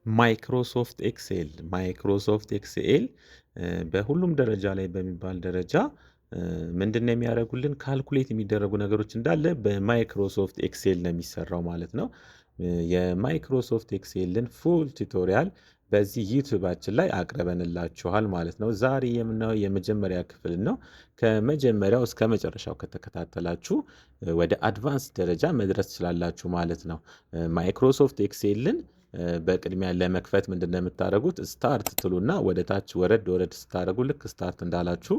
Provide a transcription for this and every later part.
ማይክሮሶፍት ኤክስኤል በሁሉም ደረጃ ላይ በሚባል ደረጃ ምንድነው የሚያደርጉልን ካልኩሌት የሚደረጉ ነገሮች እንዳለ በማይክሮሶፍት ኤክሴል ነው የሚሰራው ማለት ነው። የማይክሮሶፍት ኤክሴልን ፉል ቱቶሪያል በዚህ ዩቲዩባችን ላይ አቅርበንላችኋል ማለት ነው። ዛሬ የምናየው የመጀመሪያ ክፍል ነው። ከመጀመሪያው እስከ መጨረሻው ከተከታተላችሁ ወደ አድቫንስ ደረጃ መድረስ ትችላላችሁ ማለት ነው። ማይክሮሶፍት ኤክሴልን በቅድሚያ ለመክፈት ምንድነው የምታደርጉት? ስታርት ትሉና ወደ ታች ወረድ ስታደርጉ ልክ ስታርት እንዳላችሁ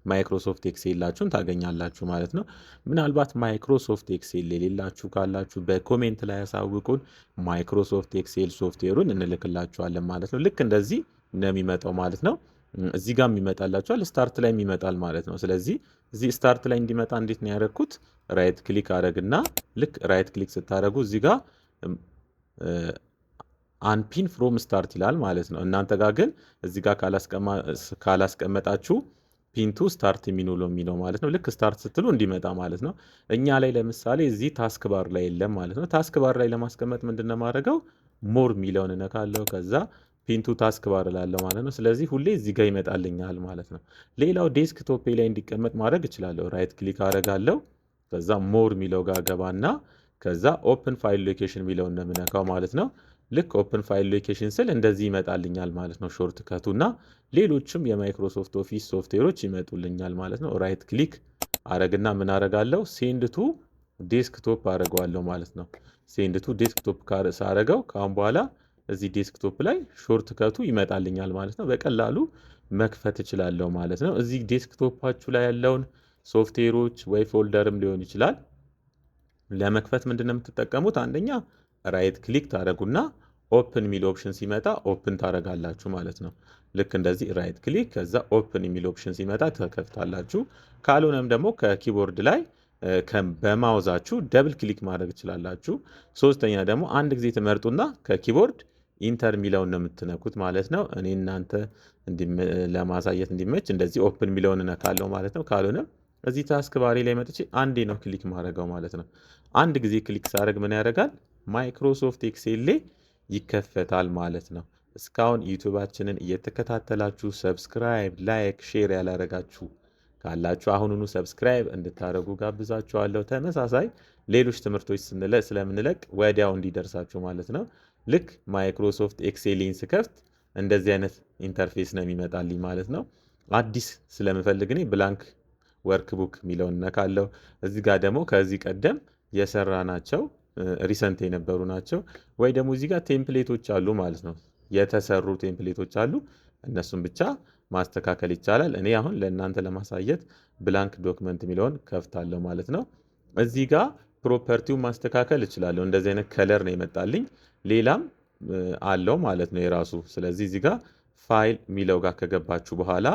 ማይክሮሶፍት ኤክሴላችሁን ታገኛላችሁ ማለት ነው። ምናልባት ማይክሮሶፍት ኤክሴል የሌላችሁ ካላችሁ በኮሜንት ላይ ያሳውቁን። ማይክሮሶፍት ኤክሴል ሶፍትዌሩን እንልክላችኋለን ማለት ነው። ልክ እንደዚህ ነው የሚመጣው ማለት ነው። እዚህ ጋር ይመጣላችኋል፣ ስታርት ላይ ይመጣል ማለት ነው። ስለዚህ እዚህ ስታርት ላይ እንዲመጣ እንዴት ነው ያደረኩት? ራይት ክሊክ አደረግና ልክ ራይት ክሊክ ስታደርጉ እዚህ ጋር አንፒን ፍሮም ስታርት ይላል ማለት ነው። እናንተ ጋር ግን እዚህ ጋር ካላስቀመጣችሁ ፒንቱ ስታርት የሚለው ማለት ነው። ልክ ስታርት ስትሉ እንዲመጣ ማለት ነው። እኛ ላይ ለምሳሌ እዚህ ታስክ ባር ላይ የለም ማለት ነው። ታስክ ባር ላይ ለማስቀመጥ ምንድነው ማድረገው? ሞር የሚለውን እነካለሁ። ከዛ ፒንቱ ታስክ ባር እላለሁ ማለት ነው። ስለዚህ ሁሌ እዚህ ጋር ይመጣልኛል ማለት ነው። ሌላው ዴስክቶፕ ላይ እንዲቀመጥ ማድረግ እችላለሁ። ራይት ክሊክ አደርጋለሁ። ከዛ ሞር የሚለው ጋር ገባና ከዛ ኦፕን ፋይል ሎኬሽን የሚለውን ነው የምነካው ማለት ነው። ልክ ኦፕን ፋይል ሎኬሽን ስል እንደዚህ ይመጣልኛል ማለት ነው። ሾርት ከቱ እና ሌሎችም የማይክሮሶፍት ኦፊስ ሶፍትዌሮች ይመጡልኛል ማለት ነው። ራይት ክሊክ አረግና ምን አረጋለሁ? ሴንድ ቱ ዴስክቶፕ አረገዋለሁ ማለት ነው። ሴንድ ቱ ዴስክቶፕ ሳረገው ከአሁን በኋላ እዚህ ዴስክቶፕ ላይ ሾርት ከቱ ይመጣልኛል ማለት ነው። በቀላሉ መክፈት እችላለሁ ማለት ነው። እዚህ ዴስክቶፓችሁ ላይ ያለውን ሶፍትዌሮች ወይ ፎልደርም ሊሆን ይችላል ለመክፈት ምንድነው የምትጠቀሙት? አንደኛ ራይት ክሊክ ታደረጉና ኦፕን የሚል ኦፕሽን ሲመጣ ኦፕን ታደረጋላችሁ ማለት ነው። ልክ እንደዚህ ራይት ክሊክ ከዛ ኦፕን የሚል ኦፕሽን ሲመጣ ተከፍታላችሁ። ካልሆነም ደግሞ ከኪቦርድ ላይ በማውዛችሁ ደብል ክሊክ ማድረግ ትችላላችሁ። ሶስተኛ ደግሞ አንድ ጊዜ ትመርጡና ከኪቦርድ ኢንተር የሚለውን ነው የምትነኩት ማለት ነው። እኔ እናንተ ለማሳየት እንዲመች እንደዚህ ኦፕን የሚለውን እነካለሁ ማለት ነው። ካልሆነም እዚህ ታስክ ባሪ ላይ መጥቼ አንዴ ነው ክሊክ ማድረገው ማለት ነው። አንድ ጊዜ ክሊክ ሳደርግ ምን ያደርጋል? ማይክሮሶፍት ኤክሴል ይከፈታል ማለት ነው። እስካሁን ዩቲዩባችንን እየተከታተላችሁ ሰብስክራይብ፣ ላይክ፣ ሼር ያላረጋችሁ ካላችሁ አሁኑኑ ሰብስክራይብ እንድታደርጉ ጋብዛችኋለሁ። ተመሳሳይ ሌሎች ትምህርቶች ስለምንለቅ ወዲያው እንዲደርሳችሁ ማለት ነው። ልክ ማይክሮሶፍት ኤክሴልን ስከፍት እንደዚህ አይነት ኢንተርፌስ ነው የሚመጣልኝ ማለት ነው። አዲስ ስለምፈልግ እኔ ብላንክ ወርክቡክ የሚለውን ነካለሁ። እዚህ ጋር ደግሞ ከዚህ ቀደም የሰራ ናቸው ሪሰንት የነበሩ ናቸው። ወይ ደግሞ እዚህ ጋር ቴምፕሌቶች አሉ ማለት ነው። የተሰሩ ቴምፕሌቶች አሉ። እነሱን ብቻ ማስተካከል ይቻላል። እኔ አሁን ለእናንተ ለማሳየት ብላንክ ዶክመንት የሚለውን ከፍታለሁ ማለት ነው። እዚህ ጋር ፕሮፐርቲውን ማስተካከል እችላለሁ። እንደዚህ አይነት ከለር ነው የመጣልኝ። ሌላም አለው ማለት ነው የራሱ። ስለዚህ እዚህ ጋር ፋይል የሚለው ጋር ከገባችሁ በኋላ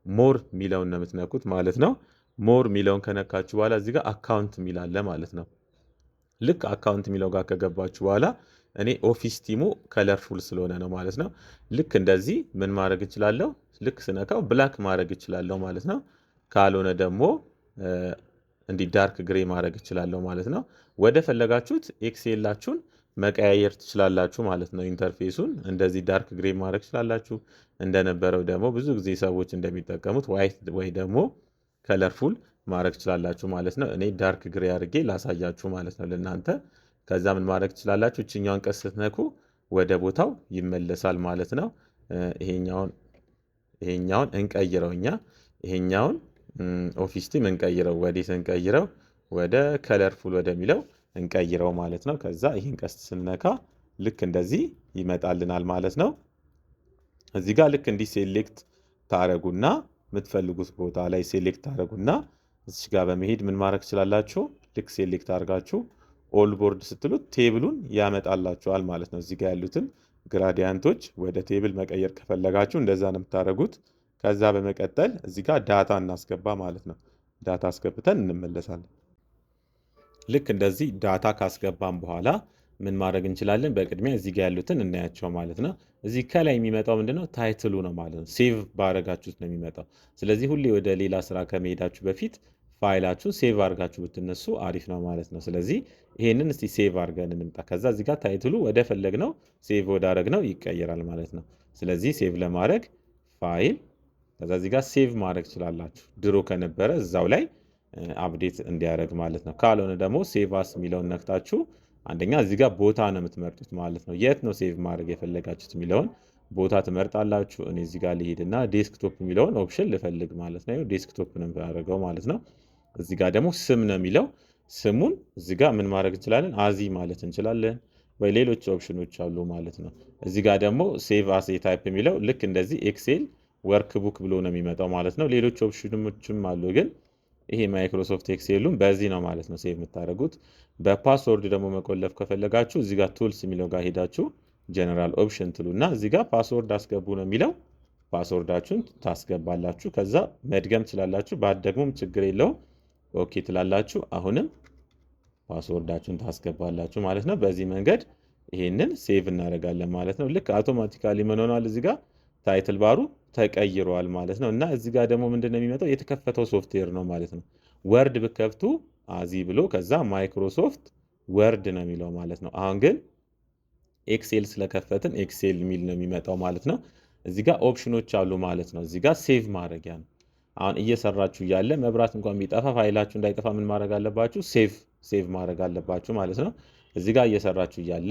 ሞር የሚለውን ነው የምትነኩት ማለት ነው። ሞር የሚለውን ከነካችሁ በኋላ እዚህ ጋር አካውንት የሚል አለ ማለት ነው። ልክ አካውንት የሚለው ጋር ከገባችሁ በኋላ እኔ ኦፊስ ቲሙ ከለርፉል ስለሆነ ነው ማለት ነው። ልክ እንደዚህ ምን ማድረግ እችላለሁ? ልክ ስነካው ብላክ ማድረግ እችላለሁ ማለት ነው። ካልሆነ ደግሞ እንዲህ ዳርክ ግሬ ማድረግ እችላለሁ ማለት ነው። ወደ ፈለጋችሁት ኤክሴላችሁን መቀያየር ትችላላችሁ ማለት ነው። ኢንተርፌሱን እንደዚህ ዳርክ ግሬ ማድረግ ትችላላችሁ። እንደነበረው ደግሞ ብዙ ጊዜ ሰዎች እንደሚጠቀሙት ዋይት ወይ ደግሞ ከለርፉል ማድረግ ትችላላችሁ ማለት ነው። እኔ ዳርክ ግሬ አድርጌ ላሳያችሁ ማለት ነው ለእናንተ። ከዛ ምን ማድረግ ትችላላችሁ? እችኛውን ቀስ ስትነኩ ወደ ቦታው ይመለሳል ማለት ነው። ይሄኛውን እንቀይረው እኛ ይሄኛውን ኦፊስ ቲም እንቀይረው። ወዴት እንቀይረው? ወደ ከለርፉል ወደሚለው እንቀይረው ማለት ነው። ከዛ ይህን ቀስት ስንነካ ልክ እንደዚህ ይመጣልናል ማለት ነው። እዚህ ጋር ልክ እንዲህ ሴሌክት ታረጉና የምትፈልጉት ቦታ ላይ ሴሌክት ታረጉና እዚህ ጋር በመሄድ ምን ማድረግ ትችላላችሁ? ልክ ሴሌክት አድርጋችሁ ኦል ቦርድ ስትሉት ቴብሉን ያመጣላችኋል ማለት ነው። እዚህ ጋር ያሉትን ግራዲያንቶች ወደ ቴብል መቀየር ከፈለጋችሁ እንደዛ ነው የምታደርጉት። ከዛ በመቀጠል እዚህ ጋር ዳታ እናስገባ ማለት ነው። ዳታ አስገብተን እንመለሳለን። ልክ እንደዚህ ዳታ ካስገባን በኋላ ምን ማድረግ እንችላለን? በቅድሚያ እዚህ ጋር ያሉትን እናያቸው ማለት ነው። እዚህ ከላይ የሚመጣው ምንድነው? ታይትሉ ነው ማለት ነው። ሴቭ ባረጋችሁት ነው የሚመጣው። ስለዚህ ሁሌ ወደ ሌላ ስራ ከመሄዳችሁ በፊት ፋይላችሁን ሴቭ አድርጋችሁ ብትነሱ አሪፍ ነው ማለት ነው። ስለዚህ ይሄንን እስቲ ሴቭ አድርገን እንምጣ። ከዛ እዚህ ጋር ታይትሉ ወደ ፈለግነው ሴቭ ወዳደረግነው ይቀየራል ማለት ነው። ስለዚህ ሴቭ ለማድረግ ፋይል፣ ከዛ እዚህ ጋር ሴቭ ማድረግ ትችላላችሁ። ድሮ ከነበረ እዛው ላይ አፕዴት እንዲያደርግ ማለት ነው። ካልሆነ ደግሞ ሴቭ አስ የሚለውን ነክታችሁ አንደኛ እዚህ ጋር ቦታ ነው የምትመርጡት ማለት ነው። የት ነው ሴቭ ማድረግ የፈለጋችሁት የሚለውን ቦታ ትመርጣላችሁ። እኔ እዚህ ጋር ልሄድና ዴስክቶፕ የሚለውን ኦፕሽን ልፈልግ ማለት ነው። ዴስክቶፕ ነው የምናደርገው ማለት ነው። እዚህ ጋር ደግሞ ስም ነው የሚለው ስሙን እዚህ ጋር ምን ማድረግ እንችላለን? አዚ ማለት እንችላለን ወይ ሌሎች ኦፕሽኖች አሉ ማለት ነው። እዚህ ጋር ደግሞ ሴቭ አስ ታይፕ የሚለው ልክ እንደዚህ ኤክሴል ወርክ ቡክ ብሎ ነው የሚመጣው ማለት ነው። ሌሎች ኦፕሽኖችም አሉ ግን ይሄ ማይክሮሶፍት ኤክሴሉን በዚህ ነው ማለት ነው ሴቭ የምታደርጉት። በፓስወርድ ደግሞ መቆለፍ ከፈለጋችሁ እዚህ ጋር ቱልስ የሚለው ጋር ሄዳችሁ ጀነራል ኦፕሽን ትሉና እዚህ ጋር ፓስወርድ አስገቡ ነው የሚለው። ፓስወርዳችሁን ታስገባላችሁ። ከዛ መድገም ትችላላችሁ፣ ባትደግሙም ችግር የለውም። ኦኬ ትላላችሁ። አሁንም ፓስወርዳችሁን ታስገባላችሁ ማለት ነው። በዚህ መንገድ ይሄንን ሴቭ እናደርጋለን ማለት ነው። ልክ አውቶማቲካሊ ምን ሆኗል? እዚህ ጋር ታይትል ባሩ ተቀይሯል ማለት ነው። እና እዚህ ጋር ደግሞ ምንድን ነው የሚመጣው? የተከፈተው ሶፍትዌር ነው ማለት ነው። ወርድ ብከፍቱ አዚ ብሎ ከዛ ማይክሮሶፍት ወርድ ነው የሚለው ማለት ነው። አሁን ግን ኤክሴል ስለከፈትን ኤክሴል የሚል ነው የሚመጣው ማለት ነው። እዚህ ጋር ኦፕሽኖች አሉ ማለት ነው። እዚህ ጋር ሴቭ ማድረጊያ ነው። አሁን እየሰራችሁ እያለ መብራት እንኳን ቢጠፋ ፋይላችሁ እንዳይጠፋ ምን ማድረግ አለባችሁ? ሴቭ ማድረግ አለባችሁ ማለት ነው። እዚህ ጋር እየሰራችሁ እያለ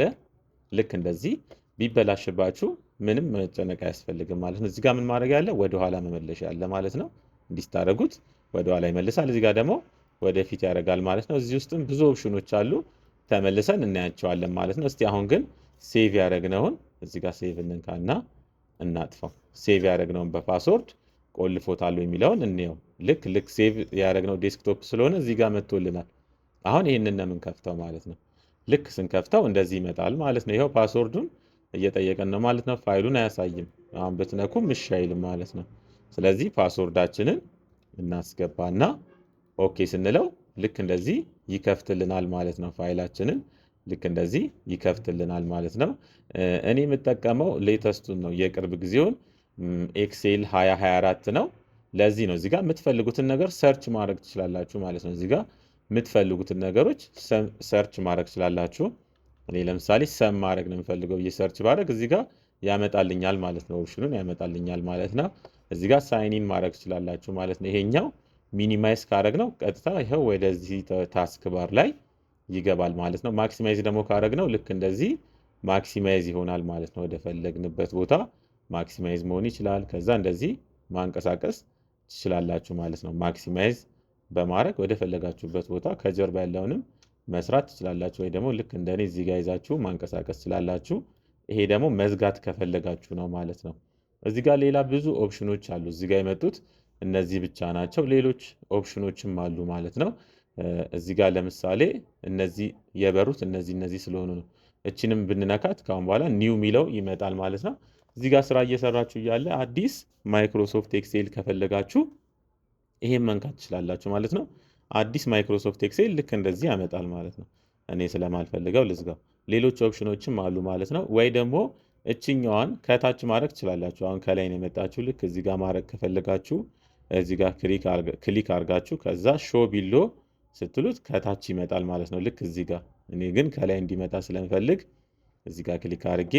ልክ እንደዚህ ቢበላሽባችሁ ምንም መጨነቅ አያስፈልግም ማለት ነው። እዚህ ጋር ምን ማድረግ ያለ ወደኋላ መመለሻ ያለ ማለት ነው። እንዲስታረጉት ወደኋላ ይመልሳል። እዚህ ጋር ደግሞ ወደፊት ያደርጋል ማለት ነው። እዚህ ውስጥም ብዙ ኦፕሽኖች አሉ፣ ተመልሰን እናያቸዋለን ማለት ነው። እስቲ አሁን ግን ሴቭ ያደረግነውን እዚህ ጋር ሴቭ እንንካና እናጥፋው። ሴቭ ያደረግነውን በፓስወርድ ቆልፎታል የሚለውን እንየው። ልክ ሴቭ ያደረግነው ዴስክቶፕ ስለሆነ እዚህ ጋር መጥቶልናል። አሁን ይህንን ነው የምንከፍተው ማለት ነው። ልክ ስንከፍተው እንደዚህ ይመጣል ማለት ነው። ይኸው ፓስወርዱን እየጠየቀን ነው ማለት ነው። ፋይሉን አያሳይም። አሁን ብትነኩም እሺ አይልም ማለት ነው። ስለዚህ ፓስወርዳችንን እናስገባና ኦኬ ስንለው ልክ እንደዚህ ይከፍትልናል ማለት ነው። ፋይላችንን ልክ እንደዚህ ይከፍትልናል ማለት ነው። እኔ የምጠቀመው ሌተስቱን ነው፣ የቅርብ ጊዜውን ኤክሴል 2024 ነው። ለዚህ ነው እዚህ ጋር የምትፈልጉትን ነገር ሰርች ማድረግ ትችላላችሁ ማለት ነው። እዚህ ጋር የምትፈልጉትን ነገሮች ሰርች ማድረግ ትችላላችሁ። እኔ ለምሳሌ ሰም ማድረግ ነው የምፈልገው ብዬ ሰርች ባደረግ እዚህ ጋር ያመጣልኛል ማለት ነው። ኦፕሽኑን ያመጣልኛል ማለት ነው። እዚህ ጋር ሳይኒን ማድረግ ትችላላችሁ ማለት ነው። ይሄኛው ሚኒማይዝ ካደረግ ነው ቀጥታ ይኸው ወደዚህ ታስክ ባር ላይ ይገባል ማለት ነው። ማክሲማይዝ ደግሞ ካደረግ ነው ልክ እንደዚህ ማክሲማይዝ ይሆናል ማለት ነው። ወደ ፈለግንበት ቦታ ማክሲማይዝ መሆን ይችላል። ከዛ እንደዚህ ማንቀሳቀስ ትችላላችሁ ማለት ነው። ማክሲማይዝ በማድረግ ወደ ፈለጋችሁበት ቦታ ከጀርባ ያለውንም መስራት ትችላላችሁ፣ ወይ ደግሞ ልክ እንደኔ እዚህ ጋር ይዛችሁ ማንቀሳቀስ ትችላላችሁ። ይሄ ደግሞ መዝጋት ከፈለጋችሁ ነው ማለት ነው። እዚህ ጋር ሌላ ብዙ ኦፕሽኖች አሉ። እዚህ ጋር የመጡት እነዚህ ብቻ ናቸው። ሌሎች ኦፕሽኖችም አሉ ማለት ነው። እዚህ ጋር ለምሳሌ እነዚህ የበሩት እነዚህ ስለሆኑ ነው። እችንም ብንነካት ካሁን በኋላ ኒው የሚለው ይመጣል ማለት ነው። እዚህ ጋር ስራ እየሰራችሁ እያለ አዲስ ማይክሮሶፍት ኤክሴል ከፈለጋችሁ ይሄን መንካት ትችላላችሁ ማለት ነው። አዲስ ማይክሮሶፍት ኤክሴል ልክ እንደዚህ ያመጣል ማለት ነው። እኔ ስለማልፈልገው ልዝጋው። ሌሎች ኦፕሽኖችም አሉ ማለት ነው። ወይ ደግሞ እችኛዋን ከታች ማድረግ ትችላላችሁ። አሁን ከላይ ነው የመጣችሁ። ልክ እዚህ ጋር ማድረግ ከፈለጋችሁ እዚህ ጋር ክሊክ አድርጋችሁ ከዛ ሾ ቢሎ ስትሉት ከታች ይመጣል ማለት ነው። ልክ እዚህ ጋር እኔ ግን ከላይ እንዲመጣ ስለምፈልግ እዚህ ጋር ክሊክ አድርጌ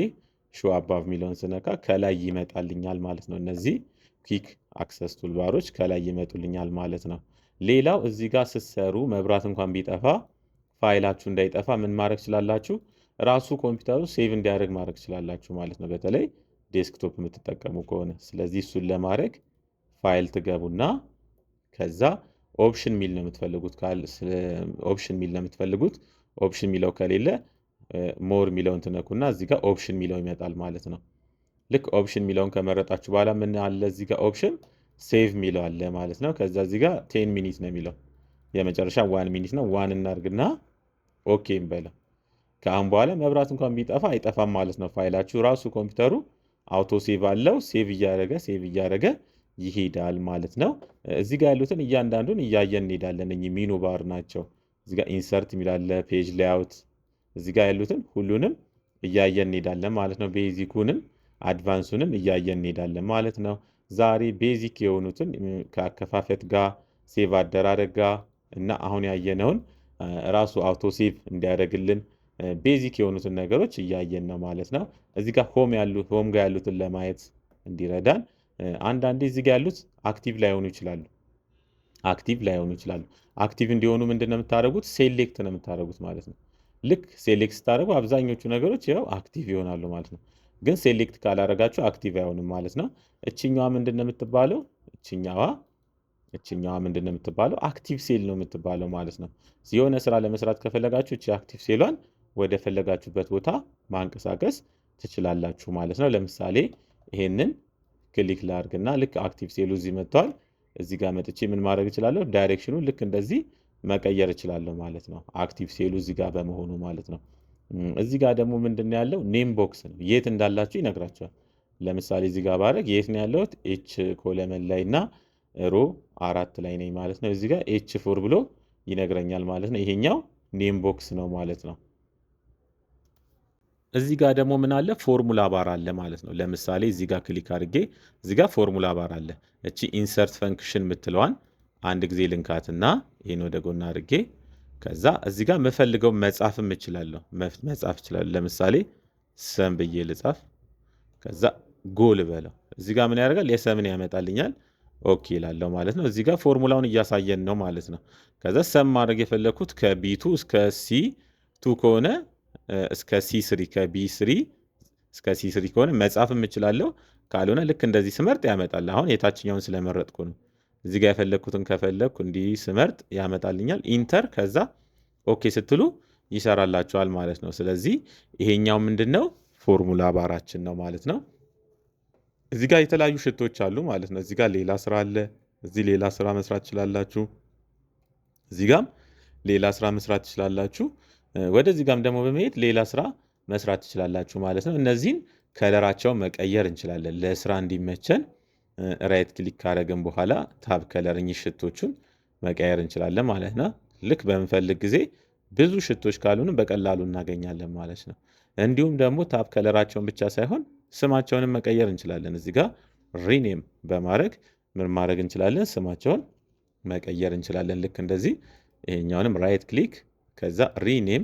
ሾ አባቭ የሚለውን ስነካ ከላይ ይመጣልኛል ማለት ነው። እነዚህ ኩዊክ አክሰስ ቱልባሮች ከላይ ይመጡልኛል ማለት ነው። ሌላው እዚህ ጋር ስትሰሩ መብራት እንኳን ቢጠፋ ፋይላችሁ እንዳይጠፋ ምን ማድረግ ትችላላችሁ? ራሱ ኮምፒውተሩ ሴቭ እንዲያደርግ ማድረግ ትችላላችሁ ማለት ነው፣ በተለይ ዴስክቶፕ የምትጠቀሙ ከሆነ። ስለዚህ እሱን ለማድረግ ፋይል ትገቡና ከዛ ኦፕሽን ሚል ነው የምትፈልጉት። ኦፕሽን ሚል ነው የምትፈልጉት። ኦፕሽን ሚለው ከሌለ ሞር ሚለውን ትነኩና እዚህ ጋር ኦፕሽን ሚለው ይመጣል ማለት ነው። ልክ ኦፕሽን ሚለውን ከመረጣችሁ በኋላ ምን አለ እዚህ ጋር ኦፕሽን ሴቭ ሚለው አለ ማለት ነው። ከዛ እዚህ ጋር 10 ሚኒት ነው የሚለው የመጨረሻ 1 ሚኒት ነው። ዋን እናርግና ኦኬ እንበለው። ከአሁን በኋላ መብራት እንኳን ቢጠፋ አይጠፋም ማለት ነው። ፋይላችሁ ራሱ ኮምፒውተሩ አውቶ ሴቭ አለው። ሴቭ እያደረገ ይሄዳል ማለት ነው። እዚህ ጋር ያሉትን እያንዳንዱን እያየን እንሄዳለን። እኚህ ሚኑ ባር ናቸው። እዚህ ጋር ኢንሰርት የሚላለ ፔጅ ላይአውት፣ እዚህ ጋር ያሉትን ሁሉንም እያየን እንሄዳለን ማለት ነው። ቤዚኩንም አድቫንሱንም እያየን እንሄዳለን ማለት ነው። ዛሬ ቤዚክ የሆኑትን ከአከፋፈት ጋር ሴቭ አደራረጋ እና አሁን ያየነውን ራሱ አውቶ ሴቭ እንዲያደርግልን ቤዚክ የሆኑትን ነገሮች እያየን ነው ማለት ነው። እዚህ ጋር ሆም ጋር ያሉትን ለማየት እንዲረዳን አንዳንዴ እዚህ ጋር ያሉት አክቲቭ ላይሆኑ ይችላሉ። አክቲቭ እንዲሆኑ ምንድን ነው የምታደርጉት? ሴሌክት ነው የምታደርጉት ማለት ነው። ልክ ሴሌክት ስታደርጉ አብዛኞቹ ነገሮች ያው አክቲቭ ይሆናሉ ማለት ነው። ግን ሴሌክት ካላደረጋችሁ አክቲቭ አይሆንም ማለት ነው። እችኛዋ ምንድን ነው የምትባለው? እችኛዋ ምንድን ነው የምትባለው? አክቲቭ ሴል ነው የምትባለው ማለት ነው። የሆነ ስራ ለመስራት ከፈለጋችሁ እቺ አክቲቭ ሴሏን ወደ ፈለጋችሁበት ቦታ ማንቀሳቀስ ትችላላችሁ ማለት ነው። ለምሳሌ ይሄንን ክሊክ ላድርግና ልክ አክቲቭ ሴሉ እዚህ መጥቷል። እዚህ ጋር መጥቼ ምን ማድረግ እችላለሁ? ዳይሬክሽኑን ልክ እንደዚህ መቀየር እችላለሁ ማለት ነው። አክቲቭ ሴሉ እዚህ ጋር በመሆኑ ማለት ነው። እዚህ ጋር ደግሞ ምንድን ያለው ኔም ቦክስ ነው። የት እንዳላችሁ ይነግራቸዋል። ለምሳሌ እዚህ ጋር ባደርግ የት ነው ያለሁት? ኤች ኮለመን ላይ እና ሮ 4 ላይ ነኝ ማለት ነው። እዚህ ጋር ኤች 4 ብሎ ይነግረኛል ማለት ነው። ይሄኛው ኔም ቦክስ ነው ማለት ነው። እዚህ ጋር ደግሞ ምን አለ? ፎርሙላ ባር አለ ማለት ነው። ለምሳሌ እዚህ ጋር ክሊክ አድርጌ እዚህ ጋር ፎርሙላ ባር አለ። እቺ ኢንሰርት ፈንክሽን የምትለዋን አንድ ጊዜ ልንካትና ይሄን ወደ ጎን አድርጌ ከዛ እዚህ ጋር የምፈልገው መጻፍም እችላለሁ። መጻፍ እችላለሁ። ለምሳሌ ሰም ብዬ ልጻፍ። ከዛ ጎል በለው። እዚህ ጋር ምን ያደርጋል? የሰምን ያመጣልኛል። ኦኬ እላለሁ ማለት ነው። እዚህ ጋር ፎርሙላውን እያሳየን ነው ማለት ነው። ከዛ ሰም ማድረግ የፈለኩት ከቢ2 እስከ ሲ2 ከሆነ እስከ ሲ3 ከቢ3 እስከ ሲ3 ከሆነ መጻፍም እችላለሁ። ካልሆነ ልክ እንደዚህ ስመርጥ ያመጣል። አሁን የታችኛውን ስለመረጥኩ ነው። እዚህ ጋር የፈለኩትን ከፈለኩ እንዲህ ስመርጥ ያመጣልኛል። ኢንተር ከዛ ኦኬ ስትሉ ይሰራላችኋል ማለት ነው። ስለዚህ ይሄኛው ምንድነው? ፎርሙላ ባራችን ነው ማለት ነው። እዚህ ጋር የተለያዩ ሽቶች አሉ ማለት ነው። እዚህ ጋር ሌላ ስራ አለ። እዚህ ሌላ ስራ መስራት ትችላላችሁ። እዚህ ጋርም ሌላ ስራ መስራት ትችላላችሁ። ወደዚህ ጋርም ደግሞ በመሄድ ሌላ ስራ መስራት ትችላላችሁ ማለት ነው። እነዚህን ከለራቸውን መቀየር እንችላለን። ለስራ እንዲመቸን ራይት ክሊክ ካደረግን በኋላ ታብ ከለር ሽቶቹን መቀየር እንችላለን ማለት ነው። ልክ በምንፈልግ ጊዜ ብዙ ሽቶች ካሉንም በቀላሉ እናገኛለን ማለት ነው። እንዲሁም ደግሞ ታብ ከለራቸውን ብቻ ሳይሆን ስማቸውንም መቀየር እንችላለን። እዚህ ጋር ሪኔም በማድረግ ምን ማድረግ እንችላለን? ስማቸውን መቀየር እንችላለን። ልክ እንደዚህ ይሄኛውንም ራይት ክሊክ ከዛ ሪኔም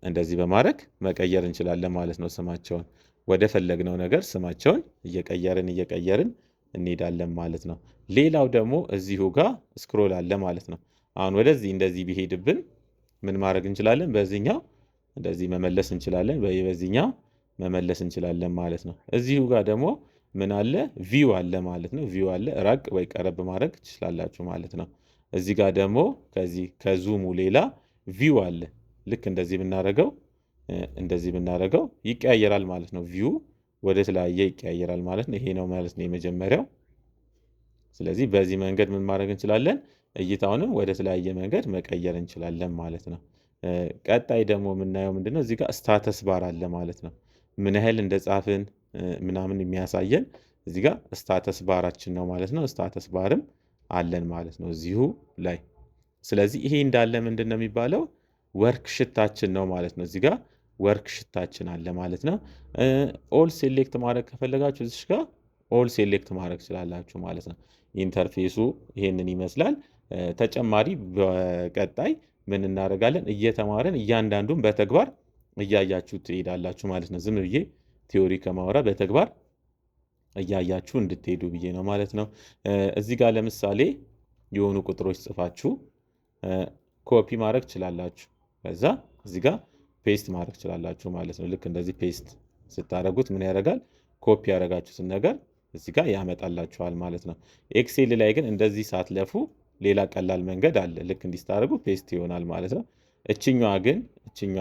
እንደዚህ በማድረግ መቀየር እንችላለን ማለት ነው። ስማቸውን ወደ ፈለግነው ነገር ስማቸውን እየቀየርን እንሄዳለን ማለት ነው። ሌላው ደግሞ እዚሁ ጋር ስክሮል አለ ማለት ነው። አሁን ወደዚህ እንደዚህ ቢሄድብን ምን ማድረግ እንችላለን? በዚህኛው እንደዚህ መመለስ እንችላለን። በዚህኛው መመለስ እንችላለን ማለት ነው። እዚሁ ጋር ደግሞ ምን አለ? ቪው አለ ማለት ነው። ቪው አለ። ራቅ ወይ ቀረብ ማድረግ ትችላላችሁ ማለት ነው። እዚህ ጋር ደግሞ ከዙሙ ሌላ ቪው አለ። ልክ እንደዚህ ብናደርገው ይቀያየራል ማለት ነው። ቪው ወደ ተለያየ ይቀያየራል ማለት ነው። ይሄ ነው ማለት ነው የመጀመሪያው። ስለዚህ በዚህ መንገድ ምን ማድረግ እንችላለን? እይታውንም ወደ ተለያየ መንገድ መቀየር እንችላለን ማለት ነው። ቀጣይ ደግሞ የምናየው ምንድነው? እዚህ ጋር ስታተስ ባር አለ ማለት ነው። ምን ያህል እንደጻፍን ምናምን የሚያሳየን እዚህ ጋር ስታተስ ባራችን ነው ማለት ነው። ስታተስ ባርም አለን ማለት ነው እዚሁ ላይ። ስለዚህ ይሄ እንዳለ ምንድን ነው የሚባለው? ወርክ ሽታችን ነው ማለት ነው። እዚህ ጋር ወርክ ሽታችን አለ ማለት ነው። ኦል ሴሌክት ማድረግ ከፈለጋችሁ እዚህ ጋር ኦል ሴሌክት ማድረግ ትችላላችሁ ማለት ነው። ኢንተርፌሱ ይሄንን ይመስላል። ተጨማሪ በቀጣይ ምን እናደርጋለን? እየተማረን እያንዳንዱን በተግባር እያያችሁ ትሄዳላችሁ ማለት ነው። ዝም ብዬ ቲዮሪ ከማወራ በተግባር እያያችሁ እንድትሄዱ ብዬ ነው ማለት ነው። እዚህ ጋር ለምሳሌ የሆኑ ቁጥሮች ጽፋችሁ ኮፒ ማድረግ ትችላላችሁ። ከዛ እዚህ ጋር ፔስት ማድረግ ትችላላችሁ ማለት ነው። ልክ እንደዚህ ፔስት ስታደርጉት ምን ያደርጋል? ኮፒ ያደረጋችሁትን ነገር እዚህ ጋር ያመጣላችኋል ማለት ነው። ኤክሴል ላይ ግን እንደዚህ ሳትለፉ ሌላ ቀላል መንገድ አለ። ልክ እንዲህ ስታደርጉ ፔስት ይሆናል ማለት ነው። እችኛዋ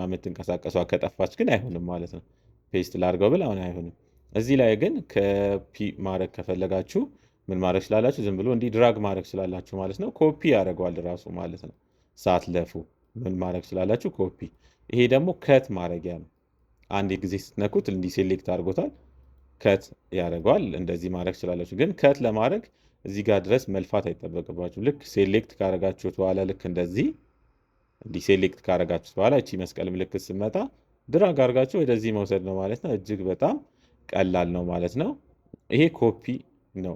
የምትንቀሳቀሷ ከጠፋች ግን አይሆንም ማለት ነው። ፔስት ላድርገው ብል አሁን አይሆንም። እዚህ ላይ ግን ኮፒ ማድረግ ከፈለጋችሁ ምን ማድረግ ስላላችሁ ዝም ብሎ እንዲህ ድራግ ማድረግ ስላላችሁ ማለት ነው። ኮፒ ያደርገዋል ራሱ ማለት ነው። ሳትለፉ ምን ማድረግ ስላላችሁ ኮፒ። ይሄ ደግሞ ከት ማድረጊያ ነው። አንድ ጊዜ ስትነኩት እንዲህ ሴሌክት አድርጎታል፣ ከት ያደርገዋል። እንደዚህ ማድረግ ስላላችሁ ግን ከት ለማድረግ እዚህ ጋር ድረስ መልፋት አይጠበቅባችሁ። ልክ ሴሌክት ካደረጋችሁት በኋላ ልክ እንደዚህ እንዲህ ሴሌክት ካደረጋችሁት በኋላ እቺ መስቀል ምልክት ስትመጣ ድራግ አድርጋችሁ ወደዚህ መውሰድ ነው ማለት ነው። እጅግ በጣም ቀላል ነው ማለት ነው። ይሄ ኮፒ ነው።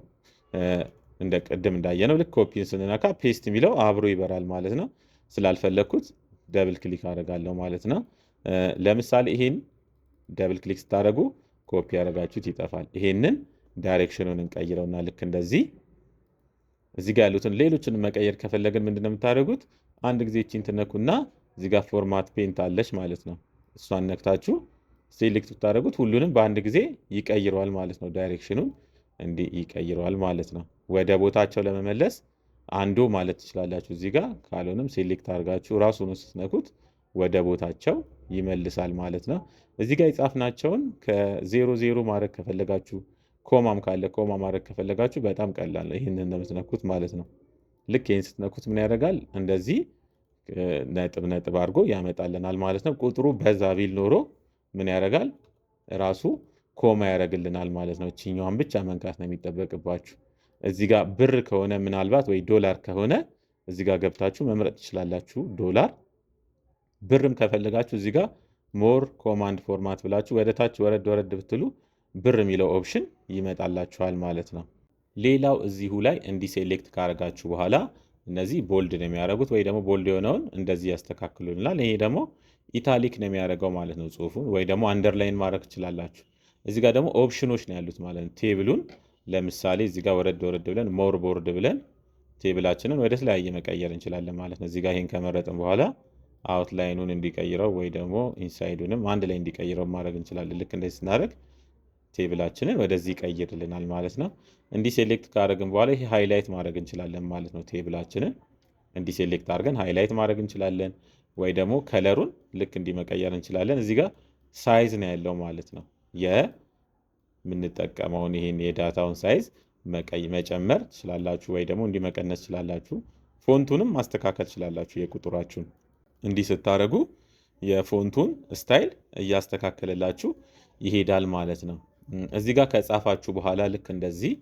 እንደ ቅድም እንዳየነው ልክ ኮፒን ስንነካ ፔስት የሚለው አብሮ ይበራል ማለት ነው። ስላልፈለግኩት ደብል ክሊክ አደርጋለሁ ማለት ነው። ለምሳሌ ይሄን ደብል ክሊክ ስታደርጉ ኮፒ ያደረጋችሁት ይጠፋል። ይሄንን ዳይሬክሽኑን እንቀይረውና ልክ እንደዚህ እዚህ ጋር ያሉትን ሌሎችን መቀየር ከፈለግን ምንድነው የምታደርጉት? አንድ ጊዜ እቺን ትነኩና እዚህ ጋር ፎርማት ፔንት አለች ማለት ነው። እሷን ነክታችሁ ሴሌክት ብታደርጉት ሁሉንም በአንድ ጊዜ ይቀይረዋል ማለት ነው። ዳይሬክሽኑን እንዲህ ይቀይረዋል ማለት ነው። ወደ ቦታቸው ለመመለስ አንዱ ማለት ትችላላችሁ እዚህ ጋር። ካልሆነም ሴሌክት አድርጋችሁ ራሱን ስትነኩት ወደ ቦታቸው ይመልሳል ማለት ነው። እዚህ ጋር የጻፍናቸውን ከ00 ማድረግ ከፈለጋችሁ ኮማም ካለ ኮማ ማድረግ ከፈለጋችሁ በጣም ቀላል ነው። ይህንን እንደምትነኩት ማለት ነው። ልክ ይህን ስትነኩት ምን ያደርጋል? እንደዚህ ነጥብ ነጥብ አድርጎ ያመጣልናል ማለት ነው። ቁጥሩ በዛ ቢል ኖሮ ምን ያደርጋል? ራሱ ኮማ ያደርግልናል ማለት ነው። እችኛዋን ብቻ መንካት ነው የሚጠበቅባችሁ። እዚህ ጋር ብር ከሆነ ምናልባት ወይ ዶላር ከሆነ እዚህ ጋር ገብታችሁ መምረጥ ትችላላችሁ። ዶላር ብርም ከፈለጋችሁ እዚህ ጋር ሞር ኮማንድ ፎርማት ብላችሁ ወደ ታች ወረድ ወረድ ብትሉ ብር የሚለው ኦፕሽን ይመጣላችኋል ማለት ነው። ሌላው እዚሁ ላይ እንዲህ ሴሌክት ካደረጋችሁ በኋላ እነዚህ ቦልድ ነው የሚያደርጉት፣ ወይ ደግሞ ቦልድ የሆነውን እንደዚህ ያስተካክሉልናል። ይሄ ደግሞ ኢታሊክ ነው የሚያደርገው ማለት ነው ጽሁፉን፣ ወይ ደግሞ አንደርላይን ማድረግ ትችላላችሁ። እዚህ ጋር ደግሞ ኦፕሽኖች ነው ያሉት ማለት ነው። ቴብሉን ለምሳሌ እዚህ ጋር ወረድ ወረድ ብለን ሞር ቦርድ ብለን ቴብላችንን ወደ ተለያየ መቀየር እንችላለን ማለት ነው። እዚህ ጋር ይሄን ከመረጥን በኋላ አውትላይኑን እንዲቀይረው ወይ ደግሞ ኢንሳይዱንም አንድ ላይ እንዲቀይረው ማድረግ እንችላለን። ልክ እንደዚህ ስናደርግ ቴብላችንን ወደዚህ ይቀይርልናል ማለት ነው። እንዲህ ሴሌክት ካደረግን በኋላ ይሄ ሃይላይት ማድረግ እንችላለን ማለት ነው። ቴብላችንን እንዲህ ሴሌክት አድርገን ሃይላይት ማድረግ እንችላለን፣ ወይ ደግሞ ከለሩን ልክ እንዲህ መቀየር እንችላለን። እዚህ ጋር ሳይዝ ነው ያለው ማለት ነው። የምንጠቀመውን ይሄን የዳታውን ሳይዝ መጨመር ትችላላችሁ፣ ወይ ደግሞ እንዲህ መቀነስ ትችላላችሁ። ፎንቱንም ማስተካከል ትችላላችሁ የቁጥራችሁን። እንዲህ ስታደርጉ የፎንቱን ስታይል እያስተካከለላችሁ ይሄዳል ማለት ነው። እዚህ ጋር ከጻፋችሁ በኋላ ልክ እንደዚህ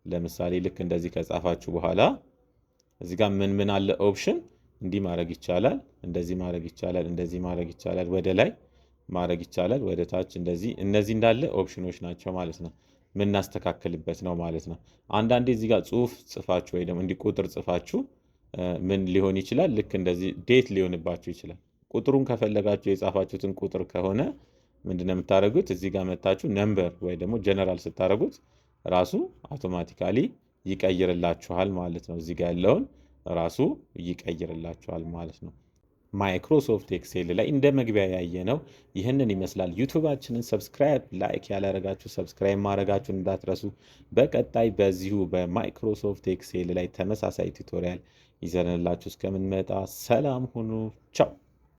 ለምሳሌ ልክ እንደዚህ ከጻፋችሁ በኋላ እዚህ ጋር ምን ምን አለ ኦፕሽን እንዲህ ማድረግ ይቻላል፣ እንደዚህ ማድረግ ይቻላል፣ እንደዚህ ማድረግ ይቻላል፣ ወደ ላይ ማድረግ ይቻላል፣ ወደ ታች እንደዚህ። እነዚህ እንዳለ ኦፕሽኖች ናቸው ማለት ነው። ምናስተካክልበት ነው ማለት ነው። አንዳንዴ እዚህ ጋር ጽሁፍ ጽፋችሁ ወይ ደግሞ እንዲህ ቁጥር ጽፋችሁ ምን ሊሆን ይችላል? ልክ እንደዚህ ዴት ሊሆንባችሁ ይችላል። ቁጥሩን ከፈለጋችሁ የጻፋችሁትን ቁጥር ከሆነ ምንድነው የምታደርጉት? እዚህ ጋር መታችሁ ነምበር ወይ ደግሞ ጀነራል ስታደርጉት ራሱ አውቶማቲካሊ ይቀይርላችኋል ማለት ነው። እዚህ ጋር ያለውን ራሱ ይቀይርላችኋል ማለት ነው። ማይክሮሶፍት ኤክሴል ላይ እንደ መግቢያ ያየ ነው ይህንን ይመስላል። ዩቱባችንን ሰብስክራይብ፣ ላይክ ያላረጋችሁ ሰብስክራይብ ማድረጋችሁን እንዳትረሱ። በቀጣይ በዚሁ በማይክሮሶፍት ኤክሴል ላይ ተመሳሳይ ቱቶሪያል ይዘንላችሁ እስከምንመጣ ሰላም ሁኑ። ቻው።